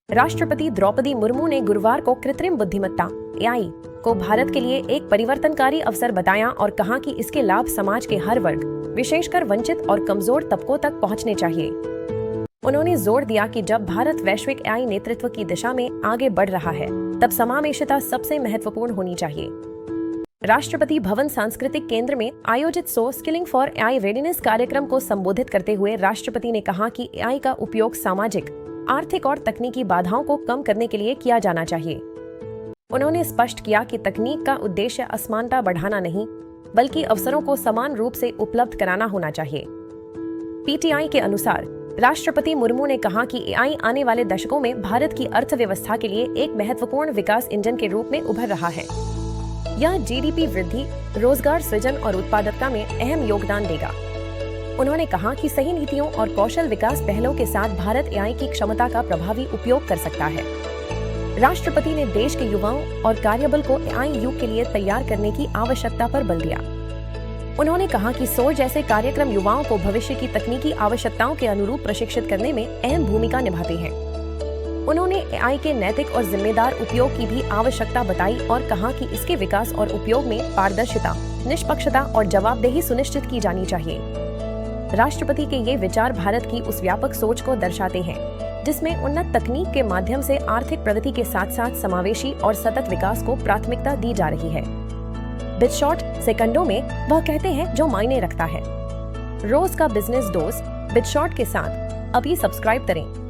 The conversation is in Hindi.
राष्ट्रपति द्रौपदी मुर्मू ने गुरुवार को कृत्रिम बुद्धिमत्ता (एआई) को भारत के लिए एक परिवर्तनकारी अवसर बताया और कहा कि इसके लाभ समाज के हर वर्ग, विशेषकर वंचित और कमजोर तबकों तक पहुंचने चाहिए। उन्होंने जोर दिया कि जब भारत वैश्विक एआई नेतृत्व की दिशा में आगे बढ़ रहा है, तब समावेशिता सबसे महत्वपूर्ण होनी चाहिए। राष्ट्रपति भवन सांस्कृतिक केंद्र में आयोजित स्किलिंग फॉर एआई रेडीनेस कार्यक्रम को संबोधित करते हुए राष्ट्रपति ने कहा कि एआई का उपयोग सामाजिक, आर्थिक और तकनीकी बाधाओं को कम करने के लिए किया जाना चाहिए। उन्होंने स्पष्ट किया कि तकनीक का उद्देश्य असमानता बढ़ाना नहीं, बल्कि अवसरों को समान रूप से उपलब्ध कराना होना चाहिए। पीटीआई के अनुसार राष्ट्रपति मुर्मू ने कहा कि एआई आने वाले दशकों में भारत की अर्थव्यवस्था के लिए एक महत्वपूर्ण विकास इंजन के रूप में उभर रहा है। यह जीडीपी वृद्धि, रोजगार सृजन और उत्पादकता में अहम योगदान देगा। उन्होंने कहा कि सही नीतियों और कौशल विकास पहलों के साथ भारत एआई की क्षमता का प्रभावी उपयोग कर सकता है। राष्ट्रपति ने देश के युवाओं और कार्यबल को एआई युग के लिए तैयार करने की आवश्यकता पर बल दिया। उन्होंने कहा कि सोर जैसे कार्यक्रम युवाओं को भविष्य की तकनीकी आवश्यकताओं के अनुरूप प्रशिक्षित करने में अहम भूमिका निभाते हैं। उन्होंने एआई के नैतिक और जिम्मेदार उपयोग की भी आवश्यकता बताई और कहा कि इसके विकास और उपयोग में पारदर्शिता, निष्पक्षता और जवाबदेही सुनिश्चित की जानी चाहिए। राष्ट्रपति के ये विचार भारत की उस व्यापक सोच को दर्शाते हैं, जिसमें उन्नत तकनीक के माध्यम से आर्थिक प्रगति के साथ साथ समावेशी और सतत विकास को प्राथमिकता दी जा रही है। बिटशॉट सेकंडों में वह कहते हैं जो मायने रखता है। रोज का बिजनेस डोज बिटशॉट के साथ अभी सब्सक्राइब करें।